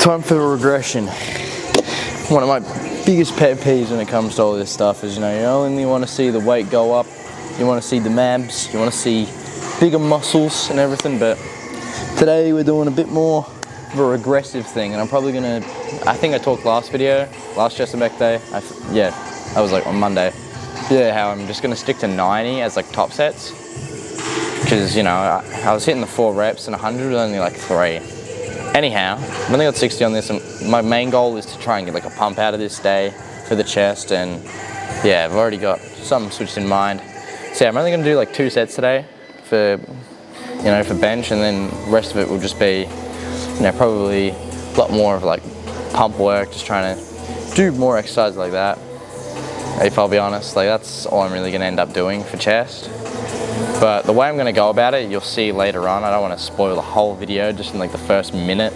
Time for a regression. One of my biggest pet peeves when it comes to all this stuff is, you only want to see the weight go up, you want to see the abs, you want to see bigger muscles and everything, but today we're doing a bit more of a regressive thing, and I'm probably gonna, I think I talked last chest and back day, that was like on Monday, how I'm just gonna stick to 90 as like top sets, because I was hitting the 4 reps and 100 was only like 3. Anyhow, I've only got 60 on this, and my main goal is to try and get like a pump out of this day for the chest, and I've already got something switched in mind. So I'm only gonna do like 2 sets today for bench, and then the rest of it will just be, probably a lot more of like pump work, just trying to do more exercise like that. If I'll be honest, like that's all I'm really gonna end up doing for chest. But the way I'm gonna go about it, you'll see later on. I don't want to spoil the whole video just in like the first minute,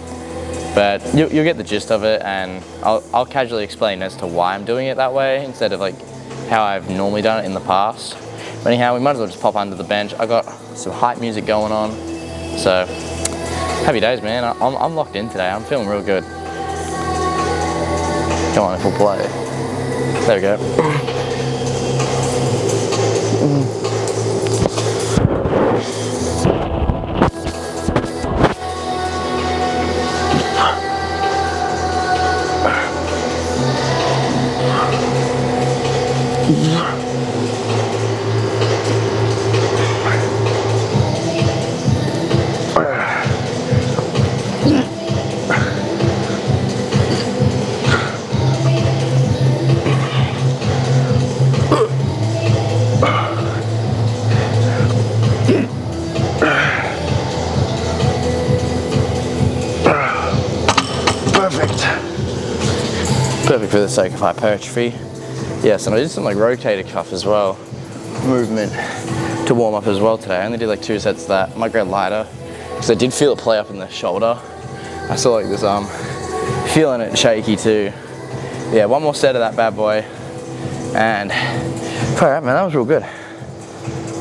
but you'll get the gist of it, and I'll casually explain as to why I'm doing it that way instead of like how I've normally done it in the past. But anyhow, we might as well just pop under the bench. I got some hype music going on, so happy days, man. I'm locked in today. I'm feeling real good. Come on, if we'll play. There we go. Perfect for the sake of hypertrophy. Yes, and I did some like rotator cuff as well, movement to warm up as well today. I only did like 2 sets of that. Might go lighter because I did feel it play up in the shoulder. I still like this arm, feeling it shaky too. Yeah, 1 more set of that bad boy, and alright, man, that was real good.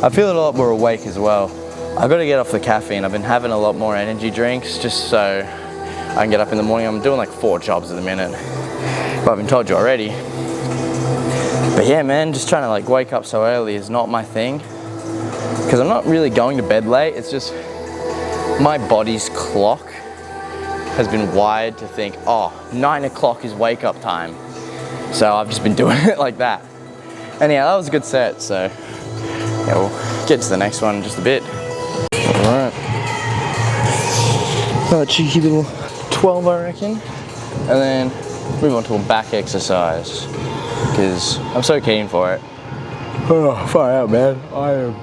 I feel a lot more awake as well. I've got to get off the caffeine. I've been having a lot more energy drinks just so I can get up in the morning. I'm doing like 4 jobs at the minute, but I've been told you already. But yeah, man, just trying to like wake up so early is not my thing, because I'm not really going to bed late. It's just my body's clock has been wired to think, oh, 9 o'clock is wake up time. So I've just been doing it like that. Anyhow, that was a good set, so yeah, we'll get to the next one in just a bit. Alright. Another cheeky little 12, I reckon. And then move on to a back exercise, because I'm so keen for it. Oh, far out, man. I am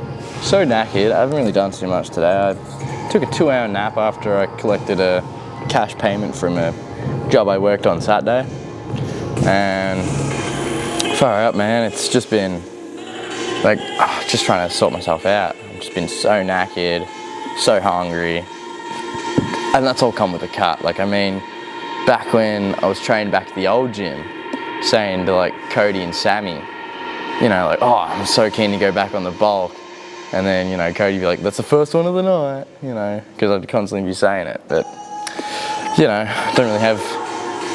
so knackered. I haven't really done too much today. I took a 2-hour nap after I collected a cash payment from a job I worked on Saturday. And far out, man. It's just been like, just trying to sort myself out. I've just been so knackered, so hungry. And that's all come with a cut. Like, I mean, back when I was trained back at the old gym, saying to like Cody and Sammy, like, oh, I'm so keen to go back on the bulk. And then, Cody'd be like, that's the first one of the night, because I'd constantly be saying it. But, I don't really have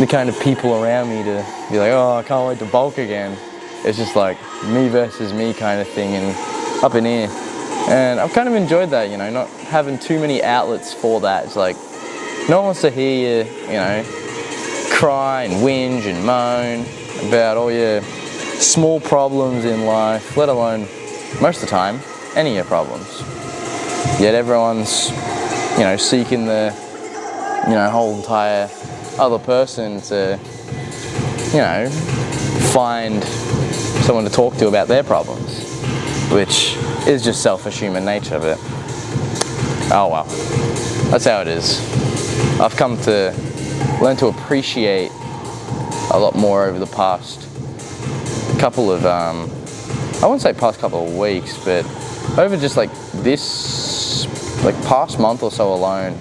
the kind of people around me to be like, oh, I can't wait to bulk again. It's just like me versus me kind of thing, and up in here. And I've kind of enjoyed that, not having too many outlets for that. It's like, no one wants to hear you, cry and whinge and moan about all your small problems in life, let alone, most of the time, any of your problems. Yet everyone's, seeking the, whole entire other person to, find someone to talk to about their problems, which is just selfish human nature, but oh well, that's how it is. I've come to learn to appreciate a lot more over the past couple of, I wouldn't say past couple of weeks, but over just like this, like past month or so alone,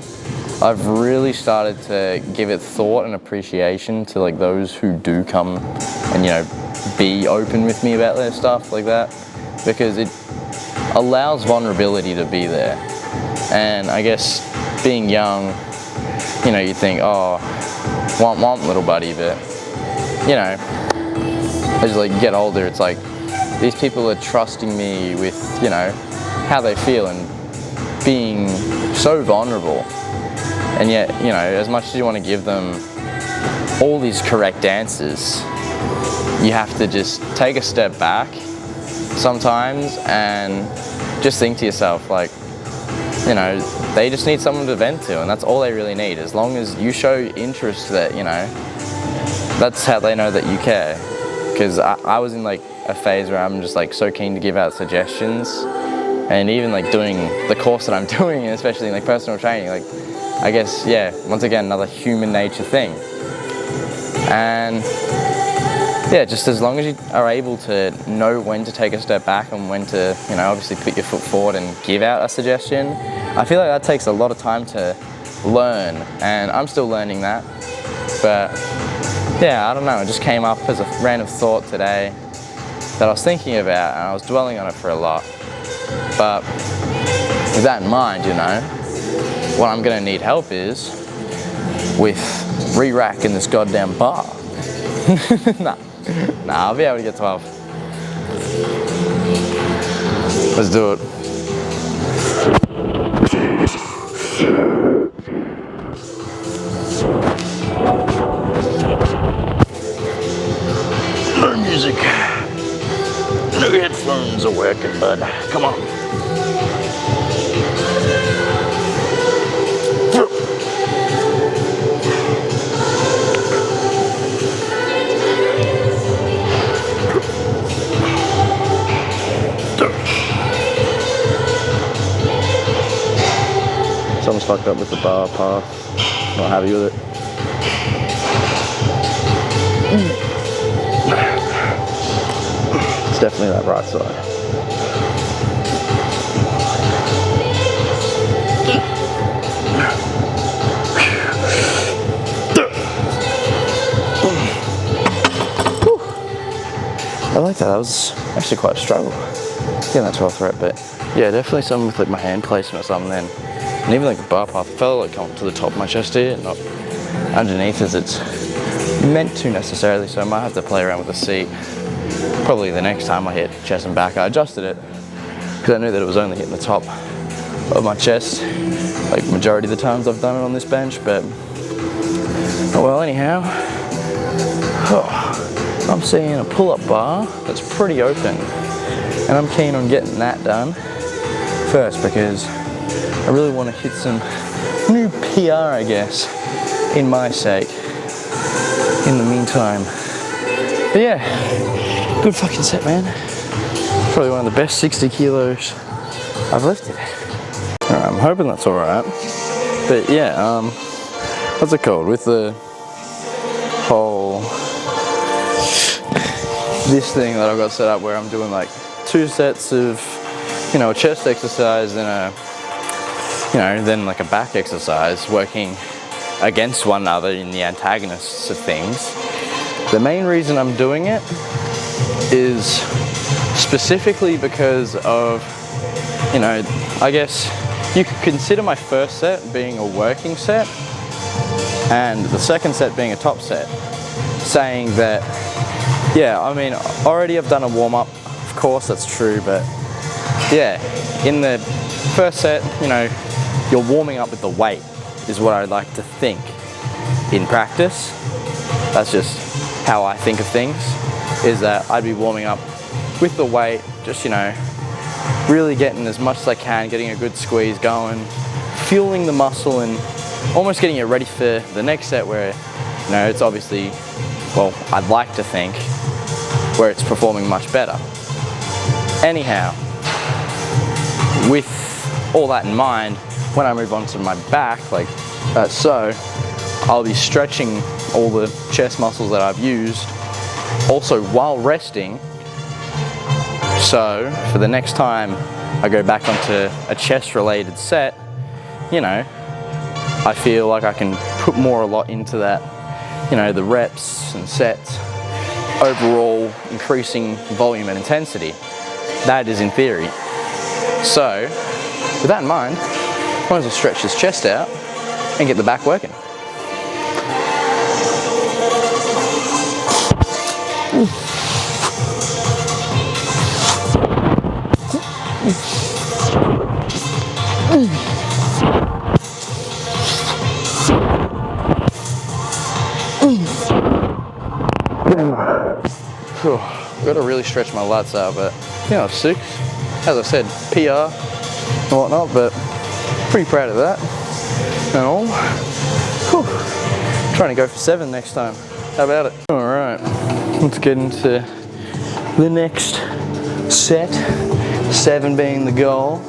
I've really started to give it thought and appreciation to like those who do come and, be open with me about their stuff like that, because it allows vulnerability to be there. And I guess being young, you think, oh, womp little buddy, but you know, as you like get older, it's like these people are trusting me with, you know, how they feel and being so vulnerable. And yet, you know, as much as you want to give them all these correct answers, you have to just take a step back sometimes and just think to yourself, like, you know, they just need someone to vent to, and that's all they really need. As long as you show interest, that, you know, that's how they know that you care. Because I was in like a phase where I'm just like so keen to give out suggestions, and even like doing the course that I'm doing, especially in like personal training, like, I guess, yeah, once again, another human nature thing. And yeah, just as long as you are able to know when to take a step back and when to, you know, obviously put your foot forward and give out a suggestion, I feel like that takes a lot of time to learn, and I'm still learning that. But yeah, I don't know, it just came up as a random thought today that I was thinking about, and I was dwelling on it for a lot. But with that in mind, you know, what I'm gonna need help is with re-racking this goddamn bar. Nah, I'll be able to get 12. Let's do it. No music. No headphones are working, bud. Come on. Something's fucked up with the bar path. Not happy with it. It's definitely that right side. I like that. That was actually quite a struggle getting that 12th rep, but yeah, definitely something with like my hand placement or something then. And even like the bar path, I felt like coming to the top of my chest here, not underneath as it's meant to necessarily, so I might have to play around with the seat. Probably the next time I hit chest and back. I adjusted it because I knew that it was only hitting the top of my chest, like majority of the times I've done it on this bench, but oh well, anyhow. Oh, I'm seeing a pull-up bar that's pretty open, and I'm keen on getting that done first because I really want to hit some new PR, I guess, in my sake, in the meantime. But yeah, good fucking set, man. Probably one of the best 60 kilos I've lifted. Alright, I'm hoping that's alright. But yeah, what's it called? With the whole, this thing that I've got set up where I'm doing like 2 sets of, you know, a chest exercise and a, you know, then like a back exercise, working against one another in the antagonists of things. The main reason I'm doing it is specifically because of, you know, I guess you could consider my first set being a working set and the second set being a top set, saying that, yeah, I mean, already I've done a warm-up, of course that's true, but yeah, in the first set, you know, you're warming up with the weight is what I'd like to think in practice. That's just how I think of things, is that I'd be warming up with the weight, just, you know, really getting as much as I can, getting a good squeeze going, fueling the muscle and almost getting it ready for the next set where, you know, it's obviously, well, I'd like to think, where it's performing much better. Anyhow, with all that in mind, when I move on to my back, like so, I'll be stretching all the chest muscles that I've used, also while resting. So for the next time I go back onto a chest related set, you know, I feel like I can put a lot into that, you know, the reps and sets, overall increasing volume and intensity. That is in theory. So with that in mind, might as well stretch this chest out and get the back working. Got to really stretch my lats out, but yeah, 6. As I said, PR and whatnot, but pretty proud of that and all. Whew. Trying to go for 7 next time. How about it? All right, let's get into the next set. 7 being the goal.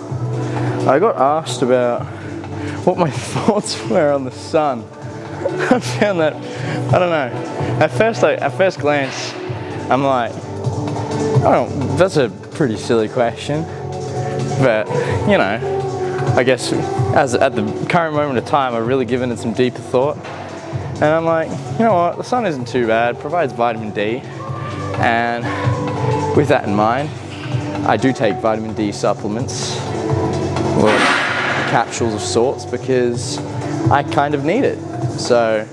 I got asked about what my thoughts were on the sun. I found that, I don't know. At first glance, I'm like, oh, that's a pretty silly question. But, you know, I guess as at the current moment of time, I've really given it some deeper thought. And I'm like, you know what, the sun isn't too bad, provides vitamin D. And with that in mind, I do take vitamin D supplements, or capsules of sorts, because I kind of need it. So,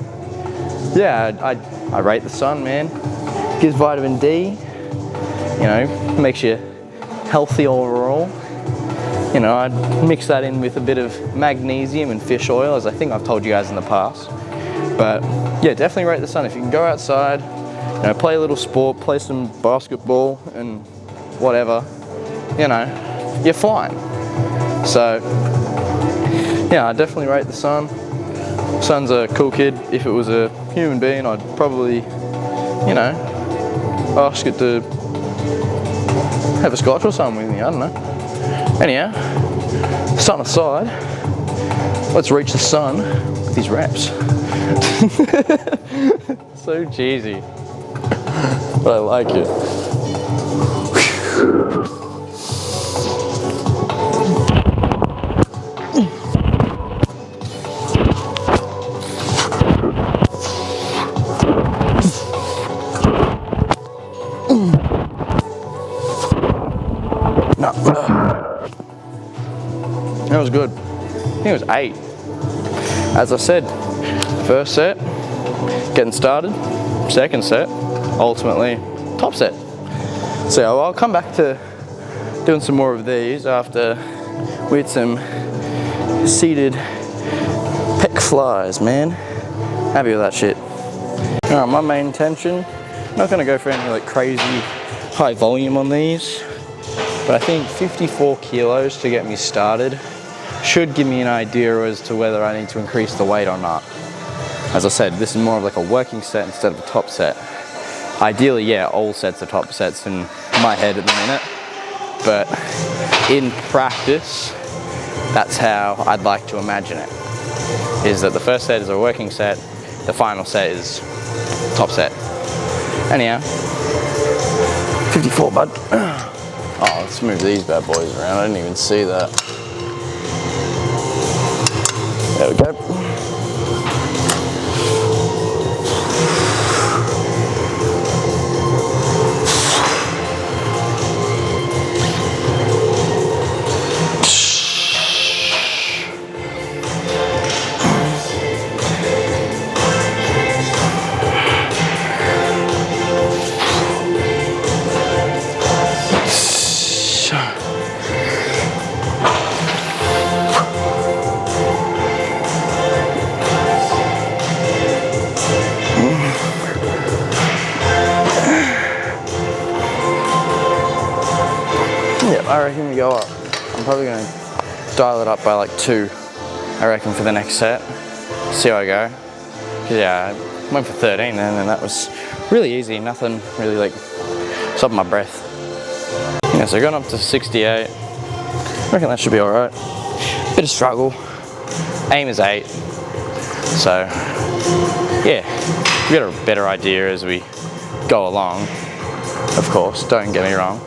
yeah, I rate the sun, man. Gives vitamin D, you know, makes you healthy overall. You know, I'd mix that in with a bit of magnesium and fish oil, as I think I've told you guys in the past. But yeah, definitely rate the sun. If you can go outside, you know, play a little sport, play some basketball and whatever, you know, you're fine. So yeah, I definitely rate the sun. Sun's a cool kid. If it was a human being, I'd probably, you know, ask it to have a scotch or something with me, I don't know. Anyhow, sun aside, let's reach the sun with these reps. So cheesy, but I like it. No. That was good. I think it was 8. As I said, first set, getting started. Second set, ultimately, top set. So I'll come back to doing some more of these after we hit some seated pec flies, man. Happy with that shit. Alright, my main intention, I'm not gonna go for any like crazy high volume on these, but I think 54 kilos to get me started should give me an idea as to whether I need to increase the weight or not. As I said, this is more of like a working set instead of a top set. Ideally, yeah, all sets are top sets in my head at the minute, but in practice, that's how I'd like to imagine it. Is that the first set is a working set, the final set is top set. Anyhow, 54, bud. Oh, let's move these bad boys around. I didn't even see that. There we go. I reckon we go up. I'm probably going to dial it up by like 2, I reckon, for the next set. See how I go. Yeah, I went for 13 then, and that was really easy. Nothing really like stopping my breath. Yeah, so going up to 68. I reckon that should be alright. Bit of struggle. Aim is 8. So, yeah, we got a better idea as we go along. Of course, don't get me wrong.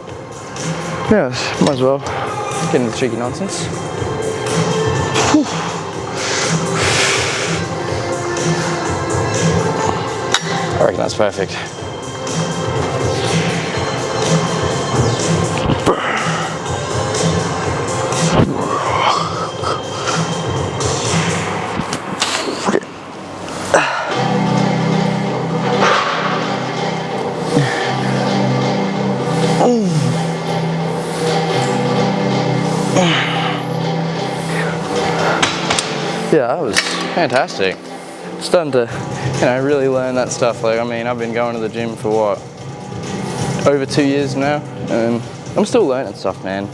Yeah, might as well get into the cheeky nonsense. Whew. I reckon that's perfect. yeah, that was fantastic. Starting to, you know, really learn that stuff. Like, I mean, I've been going to the gym for what, over 2 years now, and I'm still learning stuff, man.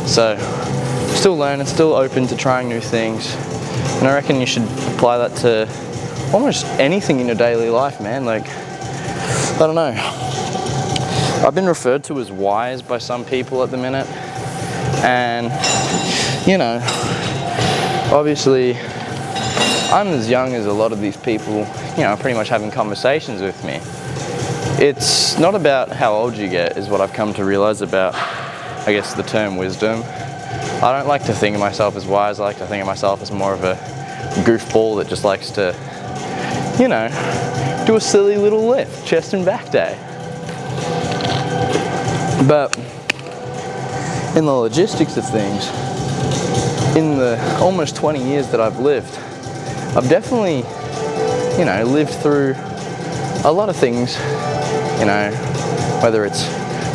So, still learning, still open to trying new things, and I reckon you should apply that to almost anything in your daily life, man. Like, I don't know. I've been referred to as wise by some people at the minute, and, you know, obviously, I'm as young as a lot of these people, you know, pretty much having conversations with me. It's not about how old you get, is what I've come to realize about, I guess, the term wisdom. I don't like to think of myself as wise. I like to think of myself as more of a goofball that just likes to, you know, do a silly little lift, chest and back day. But in the logistics of things, in the almost 20 years that I've lived, I've definitely, you know, lived through a lot of things, you know, whether it's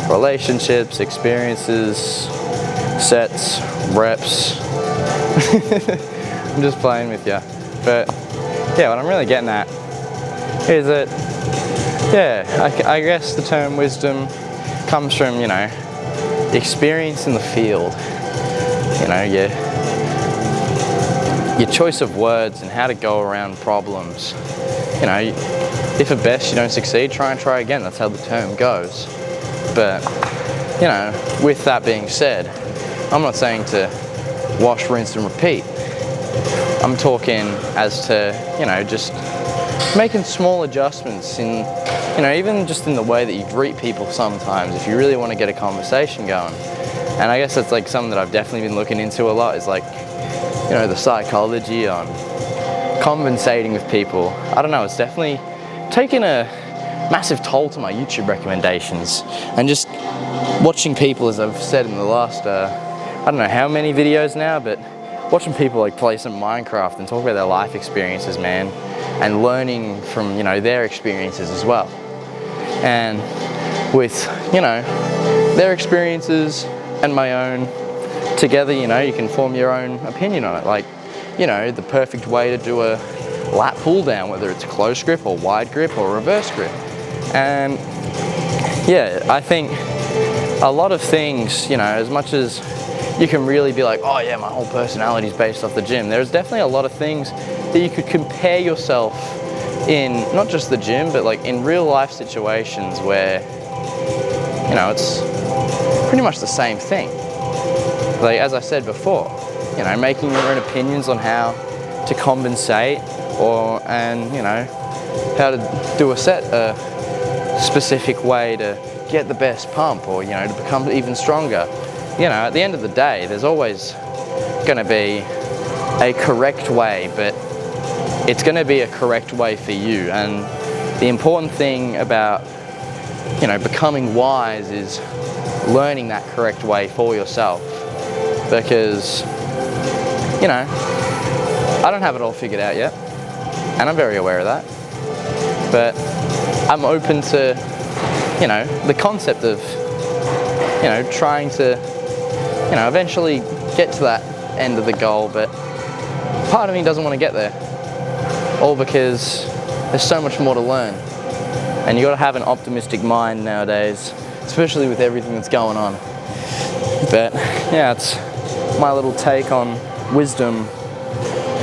relationships, experiences, sets, reps. I'm just playing with you. But yeah, what I'm really getting at is that, yeah, I guess the term wisdom comes from, you know, experience in the field. You know, your choice of words and how to go around problems. You know, if at best you don't succeed, try and try again. That's how the term goes. But, you know, with that being said, I'm not saying to wash, rinse and repeat. I'm talking as to, you know, just making small adjustments in, you know, even just in the way that you greet people sometimes if you really want to get a conversation going. And I guess that's like something that I've definitely been looking into a lot, is like, you know, the psychology on conversating with people. I don't know, it's definitely taken a massive toll to my YouTube recommendations. And just watching people, as I've said in the last, I don't know how many videos now, but watching people like play some Minecraft and talk about their life experiences, man, and learning from, you know, their experiences as well. And with, you know, their experiences and my own together, you know, you can form your own opinion on it. Like, you know, the perfect way to do a lat pull down, whether it's close grip or wide grip or reverse grip. And yeah, I think a lot of things, you know, as much as you can really be like, oh yeah, my whole personality is based off the gym, there's definitely a lot of things that you could compare yourself in, not just the gym, but like in real life situations where, you know, it's pretty much the same thing. Like, as I said before, you know, making your own opinions on how to compensate and, you know, how to do a set a specific way to get the best pump, or, you know, to become even stronger. You know, at the end of the day, there's always going to be a correct way, but it's going to be a correct way for you. And the important thing about, you know, becoming wise is learning that correct way for yourself. Because, you know, I don't have it all figured out yet, and I'm very aware of that. But I'm open to, you know, the concept of, you know, trying to, you know, eventually get to that end of the goal, but part of me doesn't want to get there. All because there's so much more to learn. And you got to have an optimistic mind nowadays, especially with everything that's going on. But yeah, it's my little take on wisdom,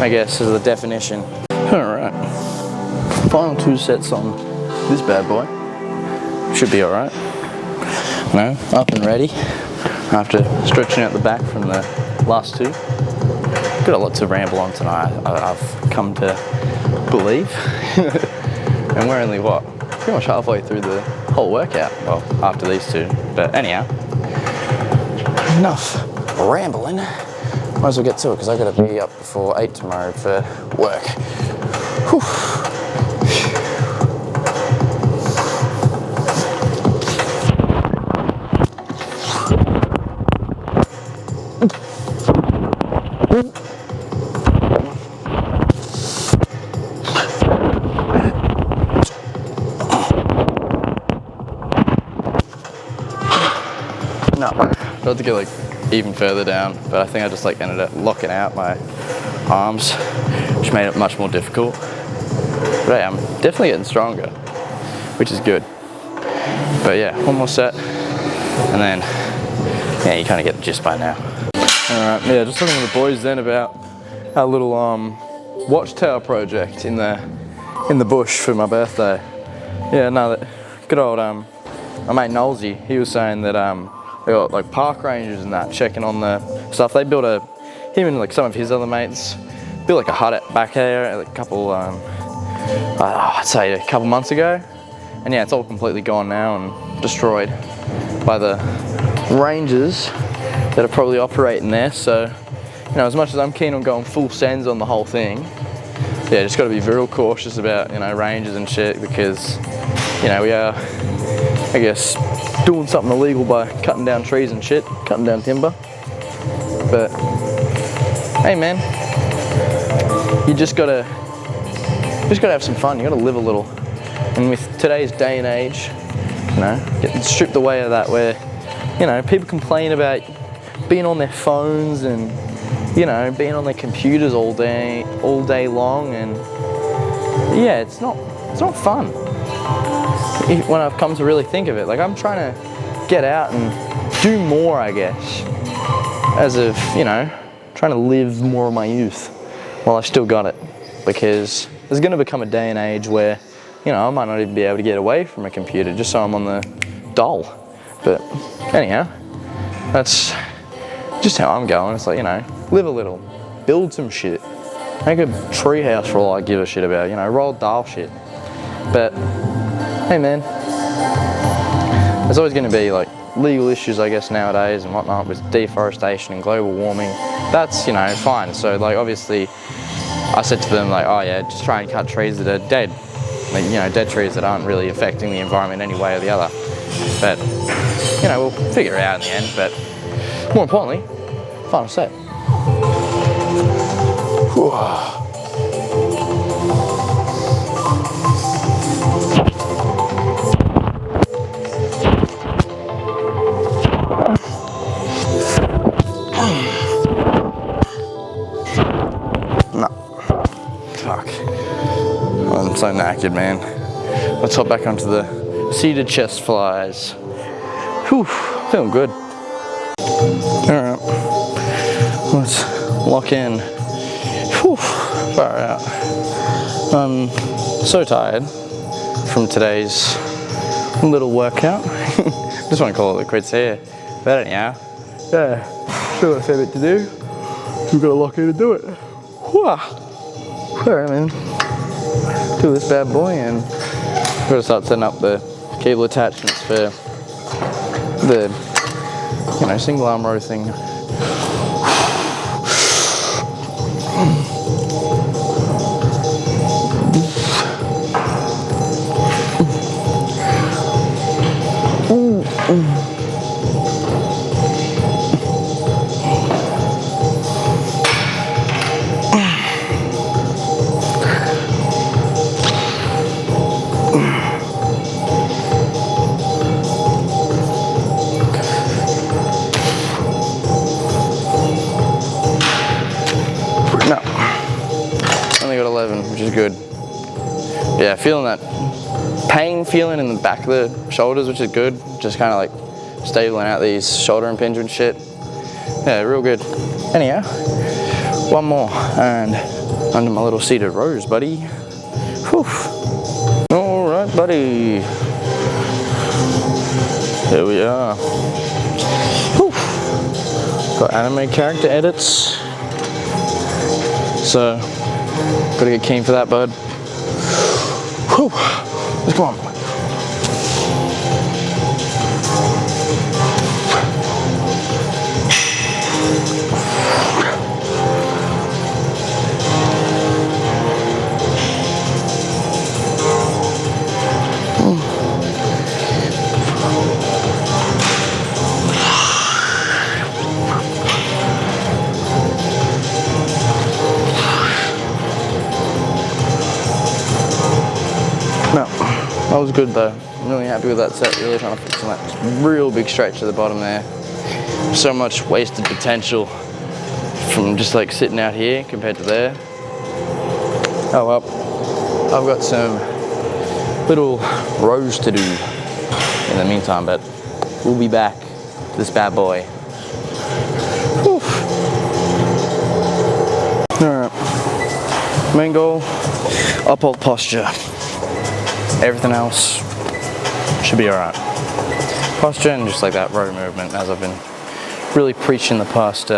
I guess, is the definition. Alright, final 2 sets on this bad boy. Should be alright. No, up and ready after stretching out the back from the last 2. Got a lot to ramble on tonight, I've come to believe. And we're only, what, pretty much halfway through the whole workout. Well, after these 2. But anyhow, enough rambling. Might as well get to it, because I've got to be up before 8 tomorrow for work. Whew. No, I had to go like even further down, but I think I just like ended up locking out my arms, which made it much more difficult. But yeah, I'm definitely getting stronger, which is good. But yeah, one more set, and then yeah, you kind of get the gist by now. All right, yeah, just talking to the boys then about our little watchtower project in the bush for my birthday. Yeah, no, that good old my mate Nolsey, he was saying that they got like park rangers and that checking on the stuff. They built him and like some of his other mates built like a hut back there a couple I'd say a couple months ago, and yeah, it's all completely gone now and destroyed by the rangers that are probably operating there. So, you know, as much as I'm keen on going full sends on the whole thing, yeah, just got to be real cautious about, you know, rangers and shit, because, you know, we are, I guess, doing something illegal by cutting down trees and shit, cutting down timber. But hey, man, you just gotta have some fun. You gotta live a little. And with today's day and age, you know, getting stripped away of that, where, you know, people complain about being on their phones and, you know, being on their computers all day long, and yeah, it's not fun. When I've come to really think of it, like, I'm trying to get out and do more, I guess, as of, you know, trying to live more of my youth while I still got it, because there's going to become a day and age where, you know, I might not even be able to get away from a computer just so I'm on the dole. But anyhow, that's just how I'm going. It's like, you know, live a little, build some shit, make a tree house for all I give a shit about, you know, roll dial shit. But hey, man, there's always going to be like legal issues, I guess, nowadays and whatnot with deforestation and global warming. That's, you know, fine. So like, obviously I said to them, like, oh yeah, just try and cut trees that are dead, like, you know, dead trees that aren't really affecting the environment any way or the other. But, you know, we'll figure it out in the end. But more importantly, final set. No. Fuck. I'm so knackered, man. Let's hop back onto the seated chest flies. Whew, feeling good. Alright, let's lock in. Whew, far out. I'm so tired from today's little workout. Just want to call it the quits here. But anyhow, yeah, still got a fair bit to do. We've got to lock in and do it. Alright, man. Do this bad boy, and we're going to start setting up the cable attachments for the, you know, single arm row thing. No, only got 11, which is good. Yeah, feeling that pain feeling in the back of the shoulders, which is good. Just kind of like stabling out these shoulder impingement shit. Yeah, real good. Anyhow, one more and under my little seated rows, buddy. Whew. All right, buddy. Here we are. Whew. Got anime character edits. So, gotta get keen for that, bud. Whew. Let's go on. That was good though. I'm really happy with that set. Really trying to fix on that real big stretch at the bottom there. So much wasted potential from just like sitting out here compared to there. Oh well, I've got some little rows to do in the meantime, but we'll be back to this bad boy. Whew. Alright, main goal, uphold posture. Everything else should be alright. Posture and just like that row movement, as I've been really preaching the past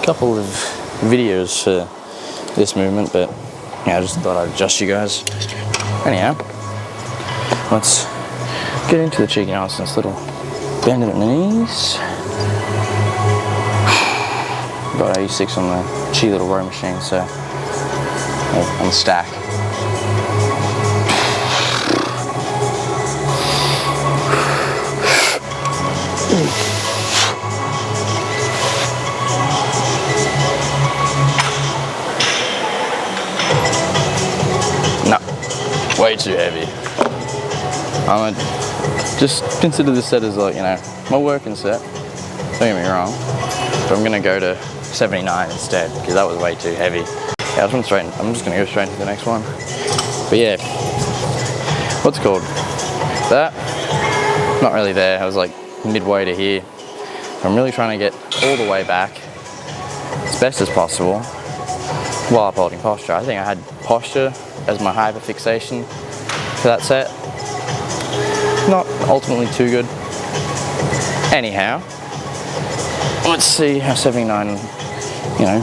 couple of videos for this movement, but yeah, I just thought I'd adjust you guys. Anyhow, let's get into the cheeky nonsense. Little bend at the knees. Got 86 on the cheeky little row machine, so on the stack. No, way too heavy. I'm gonna just consider this set as like, you know, my working set. Don't get me wrong, but I'm gonna go to 79 instead because that was way too heavy. Yeah, I'm just gonna go straight into the next one. But yeah, what's it called? That, not really there. I was like midway to here. I'm really trying to get all the way back as best as possible while upholding posture. I think I had posture as my hyperfixation for that set. Not ultimately too good. Anyhow, let's see how 79, you know,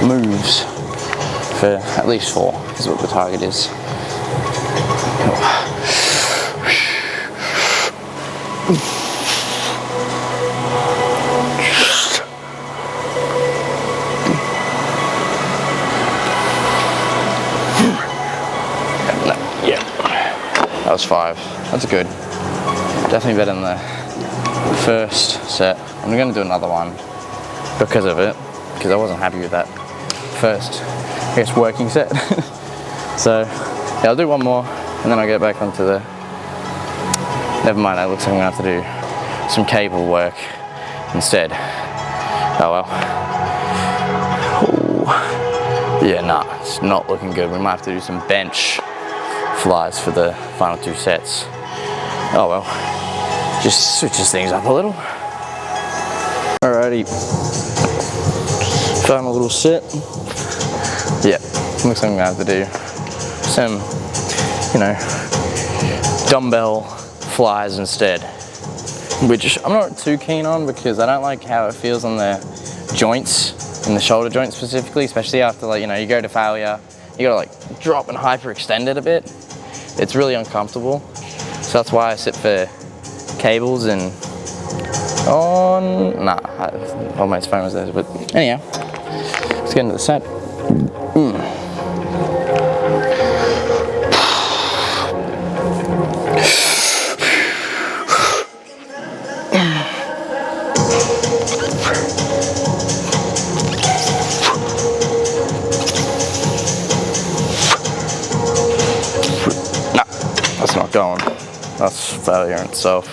moves for at least 4 is what the target is. Yeah, that was 5. That's good. Definitely better than the first set. I'm going to do another one because of it, because I wasn't happy with that first, I guess, working set. So yeah, I'll do one more and then I'll get back onto the, never mind, it looks like I'm going to have to do some cable work instead. Oh well. Ooh. Yeah, nah, it's not looking good. We might have to do some bench flies for the final 2 sets. Oh well, just switches things up a little. Alrighty, final little set. Yeah, looks like I'm gonna have to do some, you know, dumbbell flies instead, which I'm not too keen on because I don't like how it feels on the joints, in the shoulder joint specifically, especially after, like, you know, you go to failure, you gotta like drop and hyperextend it a bit. It's really uncomfortable. So that's why I sit for cables and oh my phone was there, but anyhow, let's get into the set. That's not going. That's failure in itself.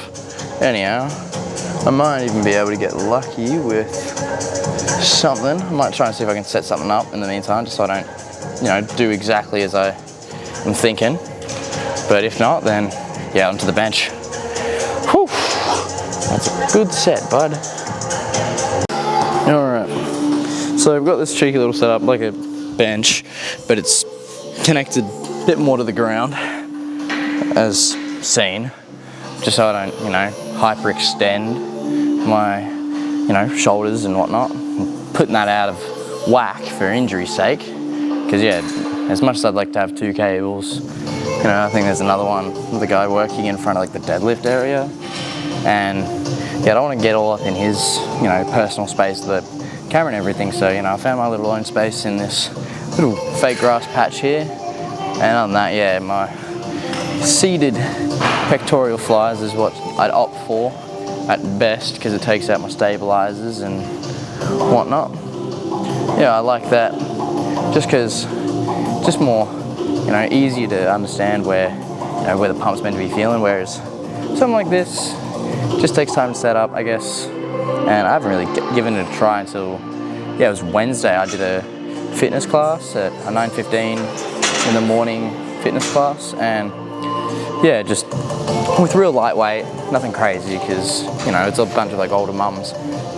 Anyhow, I might even be able to get lucky with something. I might try and see if I can set something up in the meantime, just so I don't, you know, do exactly as I am thinking. But if not, then yeah, onto the bench. Whew. That's a good set, bud. Alright, so I've got this cheeky little setup, like a bench, but it's connected a bit more to the ground, as seen, just so I don't, you know, hyperextend my, you know, shoulders and whatnot, putting that out of whack for injury's sake. Because yeah, as much as I'd like to have 2 cables, you know, I think there's another one with a guy working in front of like the deadlift area, and yeah, I don't want to get all up in his, you know, personal space, the camera and everything. So, you know, I found my little own space in this little fake grass patch here, and other than that, yeah, my seated pectoral flies is what I'd opt for at best, because it takes out my stabilizers and whatnot. Yeah, I like that, just because just more, you know, easier to understand where, you know, where the pump's meant to be feeling, whereas something like this just takes time to set up, I guess, and I haven't really given it a try until yeah, it was Wednesday, I did a fitness class at a 9:15 in the morning fitness class, and yeah, just with real lightweight, nothing crazy, because you know, it's a bunch of like older mums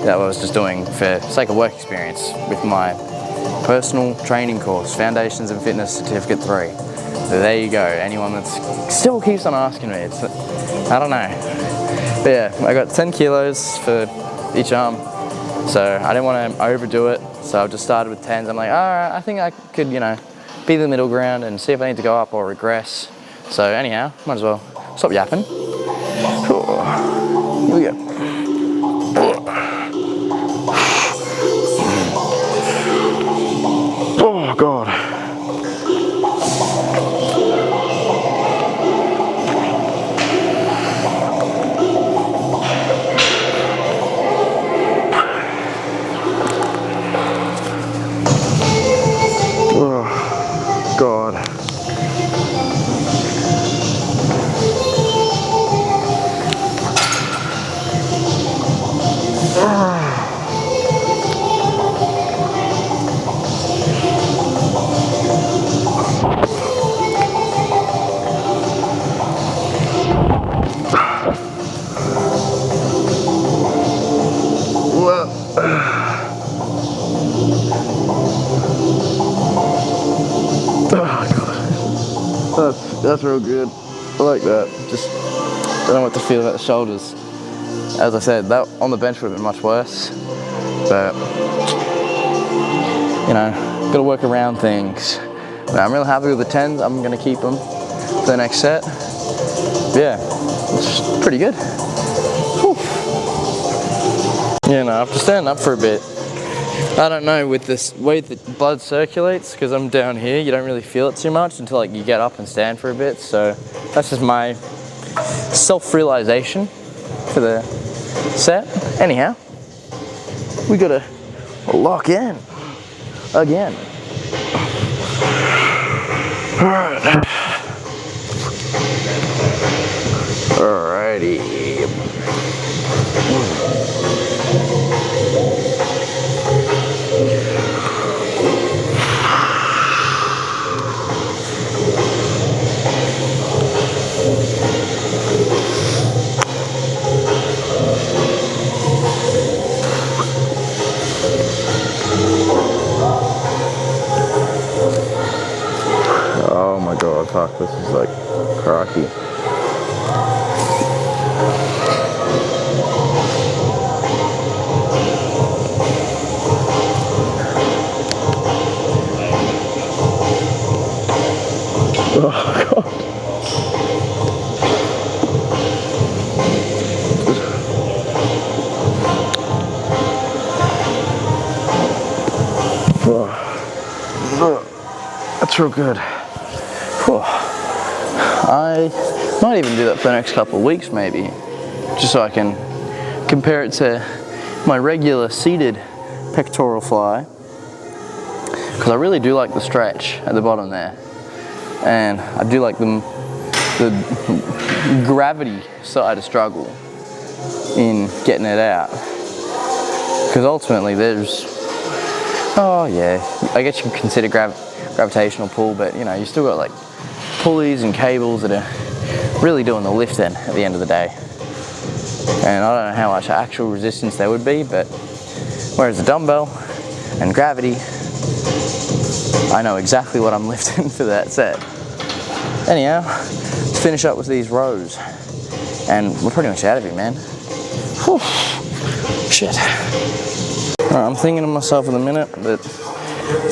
that I was just doing for sake of work experience with my personal training course, Foundations in Fitness Certificate 3. So there you go. Anyone that still keeps on asking me, it's, I don't know. But yeah, I got 10 kilos for each arm, so I didn't want to overdo it. So I just started with 10s. I'm like, all right, I think I could, you know, be the middle ground and see if I need to go up or regress. So anyhow, might as well stop yapping. Here we go. Oh God. Oh God. That's real good. I like that. Just don't know what to feel about the shoulders. As I said, that on the bench would have been much worse. But you know, gotta work around things. But I'm real happy with the 10s. I'm gonna keep them for the next set. Yeah, it's pretty good. Whew. Yeah, no, I have to stand up for a bit. I don't know, with this way the blood circulates, because I'm down here, you don't really feel it too much until like you get up and stand for a bit. So that's just my self-realization for the set. Anyhow, we gotta lock in again. Alright. Alrighty. Oh my God, fuck, this is like crocky. Oh God. That's real good. I might even do that for the next couple of weeks maybe, just so I can compare it to my regular seated pectoral fly, because I really do like the stretch at the bottom there, and I do like the gravity side of struggle in getting it out, because ultimately there's, oh yeah, I guess you can consider gravitational pull, but you know, you still got like pulleys and cables that are really doing the lifting at the end of the day. And I don't know how much actual resistance there would be, but whereas the dumbbell and gravity, I know exactly what I'm lifting for that set. Anyhow, let's finish up with these rows, and we're pretty much out of here, man. Whew. Shit. Alright, I'm thinking to myself in a minute that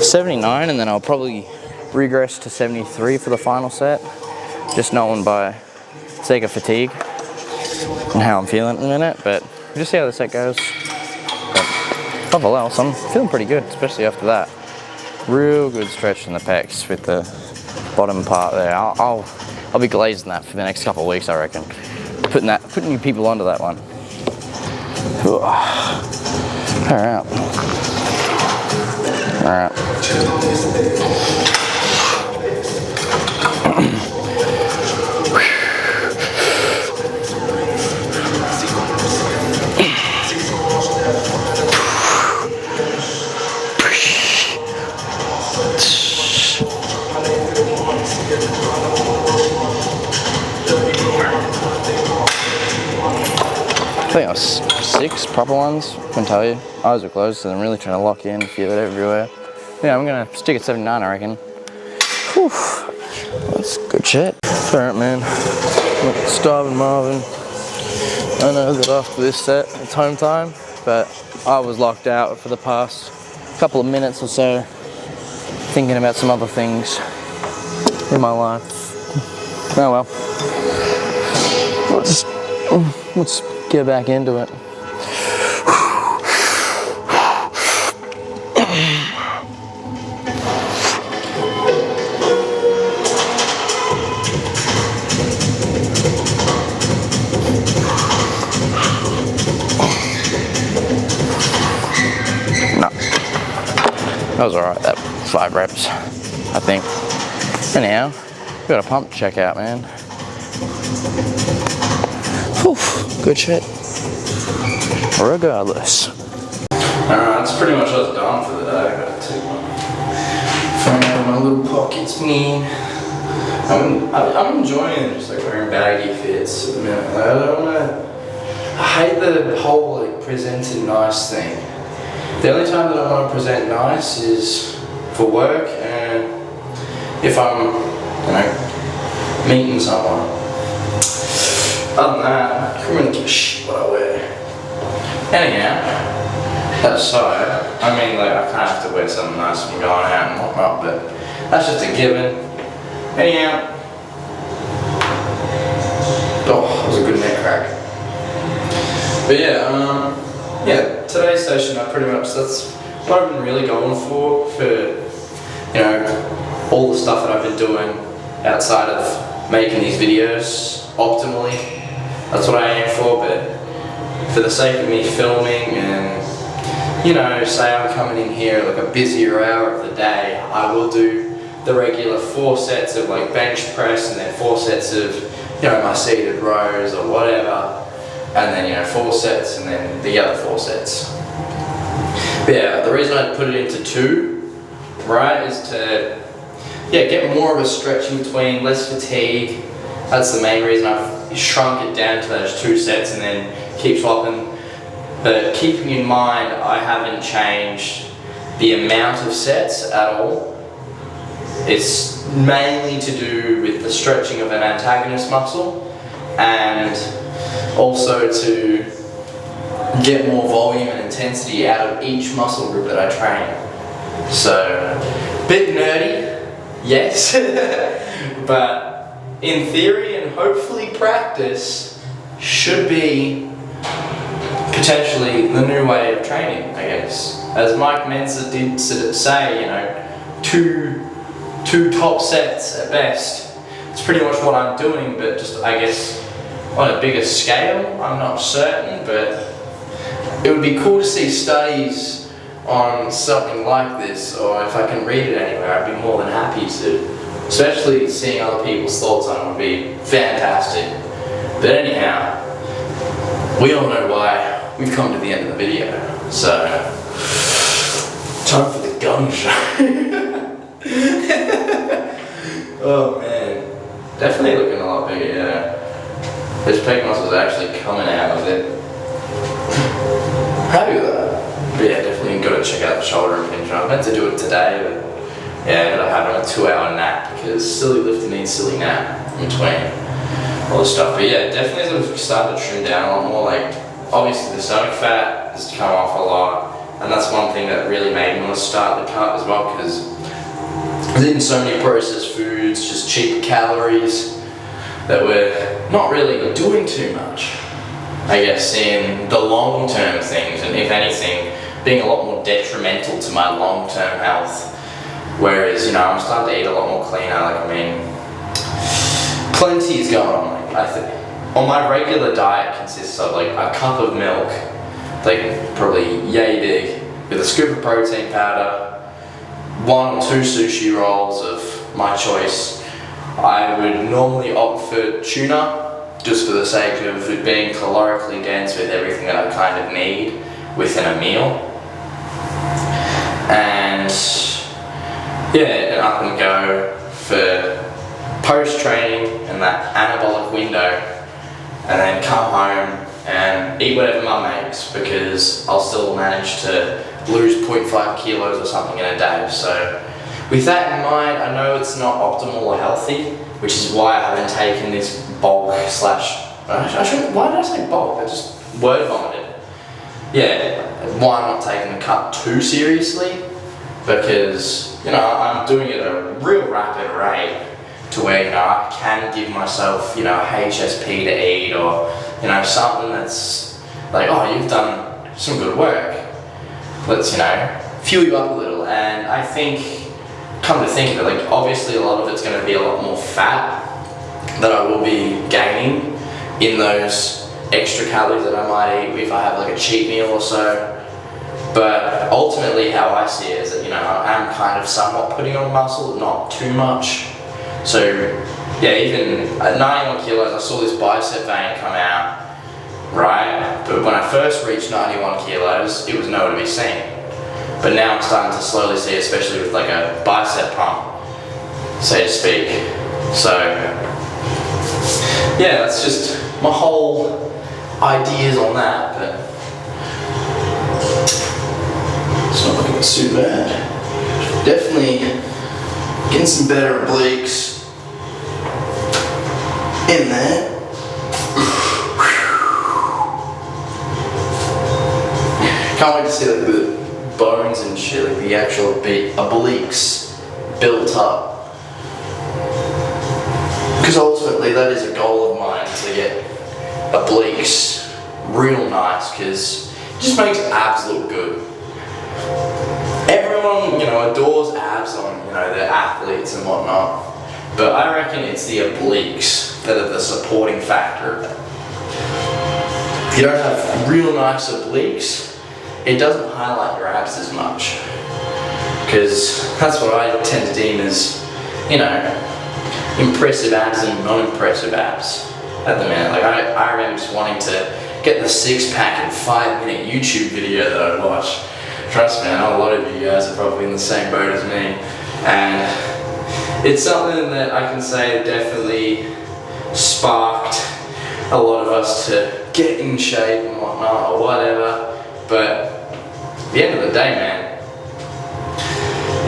79, and then I'll probably regress to 73 for the final set, just knowing by sake of fatigue and how I'm feeling in a minute, but we'll just see how the set goes. But above all else, I'm feeling pretty good, especially after that. Real good stretch in the pecs with the bottom part there. I'll be glazing that for the next couple of weeks, I reckon. Putting you people onto that one. Alright. Alright. I think I was 6 proper ones, I can tell you. Eyes were closed, so I'm really trying to lock in, feel it everywhere. Yeah, I'm gonna stick at 79, I reckon. Whew, that's good shit. It's alright, man. Look, starving Marvin. I know that after this set, it's home time, but I was locked out for the past couple of minutes or so, thinking about some other things in my life. Oh well. Let's get back into it. No, that was alright, that 5 reps, I think. Anyhow, we got a pump to check out, man. Whew, good shit. Regardless. Alright, that's pretty much us done for the day. I gotta take my phone out of my little pockets, man. I'm enjoying just like wearing baggy fits at the minute. Like, I hate the whole like presenting nice thing. The only time that I want to present nice is for work and if I'm, you know, meeting someone. Other than that, I couldn't really give a shit what I wear. Anyhow, that aside, I mean, like, I kind of have to wear something nice when I'm going out and whatnot, but that's just a given. Anyhow, oh, that was a good neck crack. But yeah, today's session, that's what I've been really going for, you know, all the stuff that I've been doing outside of making these videos optimally. That's what I aim for, but for the sake of me filming and, you know, say I'm coming in here like a busier hour of the day, I will do the regular 4 sets of like bench press and then 4 sets of, you know, my seated rows or whatever, and then, you know, 4 sets and then the other 4 sets. But yeah, the reason I put it into 2, right, is to, yeah, get more of a stretch in between, less fatigue. That's the main reason I've shrunk it down to those 2 sets and then keep swapping. But keeping in mind, I haven't changed the amount of sets at all. It's mainly to do with the stretching of an antagonist muscle and also to get more volume and intensity out of each muscle group that I train. So, bit nerdy, yes, but in theory and hopefully practice should be potentially the new way of training, I guess. As Mike Mensa did say, you know, two top sets at best. It's pretty much what I'm doing, but just, I guess, on a bigger scale. I'm not certain, but it would be cool to see studies on something like this, or if I can read it anywhere, I'd be more than happy to. Especially seeing other people's thoughts on it would be fantastic. But anyhow, we all know why we've come to the end of the video. So, time for the gun show. Oh man, definitely looking a lot bigger, yeah. This pec muscle's actually coming out of it. Happy with that. But yeah, definitely got to check out the shoulder impingement. I meant to do it today, but yeah, I had a 2-hour nap because silly lifting needs silly nap in between all this stuff. But yeah, definitely as I've started to trim down a lot more, like obviously the stomach fat has come off a lot, and that's one thing that really made me want to start the cut as well, because I was eating so many processed foods, just cheap calories that were not really doing too much, I guess, in the long-term things, and if anything, being a lot more detrimental to my long-term health. Whereas, you know, I'm starting to eat a lot more cleaner. Like, I mean, plenty is going on. Like, I think on my regular diet consists of like a cup of milk, like probably yay big, with a scoop of protein powder, 1 or 2 sushi rolls of my choice. I would normally opt for tuna, just for the sake of it being calorically dense with everything that I kind of need within a meal. And yeah, and up and go for post-training and that anabolic window, and then come home and eat whatever mum makes, because I'll still manage to lose 0.5 kilos or something in a day. So with that in mind, I know it's not optimal or healthy, which is why I haven't taken this bulk slash, why did I say bulk? I just word vomited. Yeah, why I'm not taking the cut too seriously, because, you know, I'm doing it at a real rapid rate to where, you know, I can give myself, you know, HSP to eat, or, you know, something that's like, oh, you've done some good work. Let's, you know, fuel you up a little. And I think, come to think of it, like, obviously a lot of it's going to be a lot more fat that I will be gaining in those extra calories that I might eat if I have like a cheat meal or so. But ultimately how I see it is that, you know, I'm kind of somewhat putting on muscle, not too much. So yeah, even at 91 kilos, I saw this bicep vein come out, right? But when I first reached 91 kilos, it was nowhere to be seen. But now I'm starting to slowly see, especially with like a bicep pump, so to speak. So yeah, that's just my whole ideas on that, but it's not looking too bad. Definitely getting some better obliques in there. Can't wait to see like the bones and shit, like the actual obliques built up. Because ultimately that is a goal of mine, to get obliques real nice, because it just makes abs look good. Everyone, you know, adores abs on, you know, their athletes and whatnot, but I reckon it's the obliques that are the supporting factor of it. If you don't have real nice obliques, it doesn't highlight your abs as much, because that's what I tend to deem as, you know, impressive abs and non-impressive abs at the minute. Like I remember just wanting to get the 6-pack in 5-minute YouTube video that I watched. Trust me, I know a lot of you guys are probably in the same boat as me, and it's something that I can say definitely sparked a lot of us to get in shape and whatnot or whatever. But at the end of the day, man,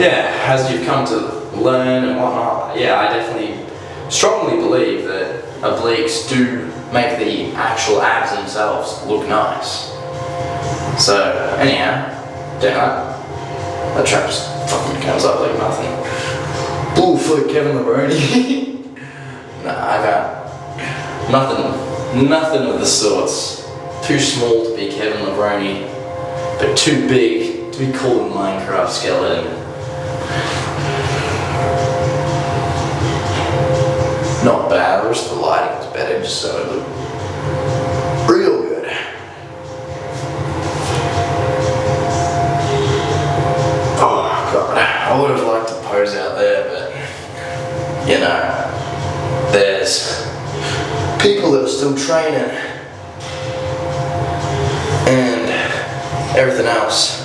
yeah, as you've come to learn and whatnot, yeah, I definitely strongly believe that obliques do make the actual abs themselves look nice. So anyhow, damn, that trap just fucking comes up like nothing. Ooh, for Kevin Lebroni. Nah, I got nothing of the sorts. Too small to be Kevin Lebroni, but too big to be called a Minecraft skeleton. Not bad, I wish the lighting was better, just so it looked real good. Oh god, I would have liked to pose out there, but you know, there's people that are still training and everything else.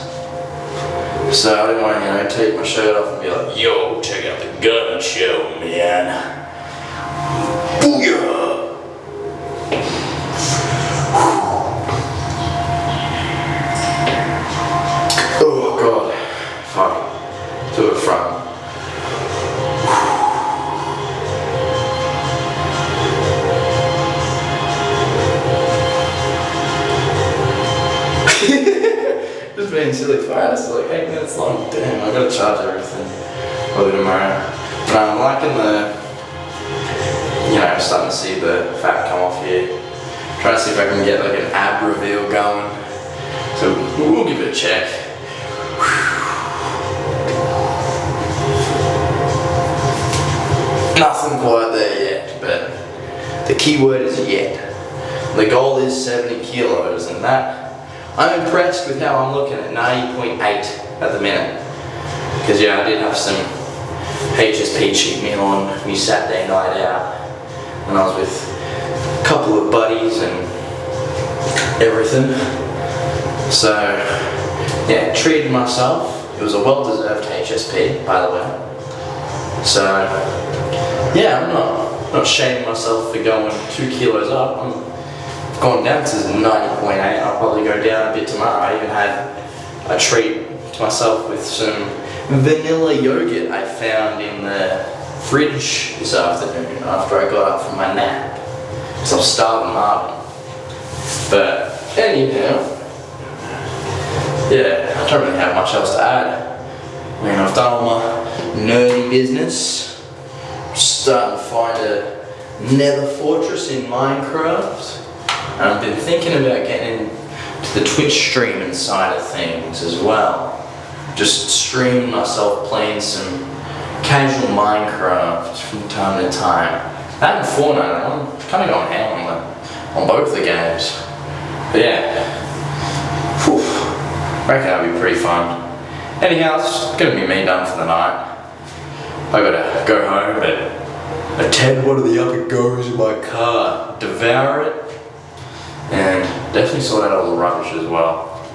So I didn't want to, you know, take my shirt off and be like, yo, check out the gun show, man. Booyah! Oh god, fuck, to the front. Just being silly fire, it's like 8 minutes long. Damn, I gotta charge everything. Probably tomorrow. But I'm liking the, you know, starting to see the fat come off here. Trying to see if I can get like an ab reveal going. So we'll give it a check. Nothing quite there yet, but the key word is yet. The goal is 70 kilos, and that, I'm impressed with how I'm looking at 90.8 at the minute. Because yeah, I did have some HSP cheat meal on my Saturday night out, and I was with a couple of buddies and everything. So yeah, treated myself. It was a well-deserved HSP, by the way. So yeah, I'm not shaming myself for going 2 kilos up. I've gone down to 90.8. I'll probably go down a bit tomorrow. I even had a treat to myself with some vanilla yogurt I found in the fridge this afternoon after I got up from my nap. Because I was starving hard. But anyhow, yeah, I don't really have much else to add. I mean, I've done all my nerdy business. Starting to find a nether fortress in Minecraft. And I've been thinking about getting into the Twitch streaming side of things as well. Just streaming myself playing some casual Minecraft from time to time. That and Fortnite, I'm kind of going ham on both the games. But yeah, whew, I reckon that'll be pretty fun. Anyhow, it's gonna be me done for the night. I gotta go home and attend one of the other goes in my car, devour it, and definitely sort out all the rubbish as well.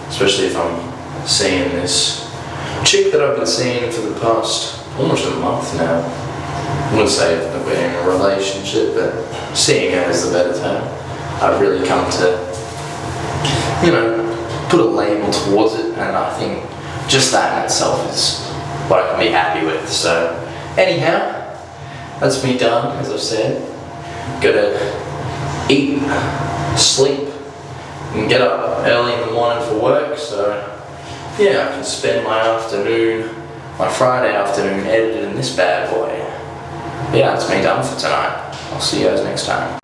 Especially if I'm seeing this chick that I've been seeing for the past almost a month now. I wouldn't say that we're in a relationship, but seeing her is the better term. I've really come to, put a label towards it, and I think just that in itself is what I can be happy with. So, anyhow, that's me done, as I've said. Gotta eat, sleep, and get up early in the morning for work, so yeah, I can spend my Friday afternoon editing this bad boy. Yeah, that's me done for tonight. I'll see you guys next time.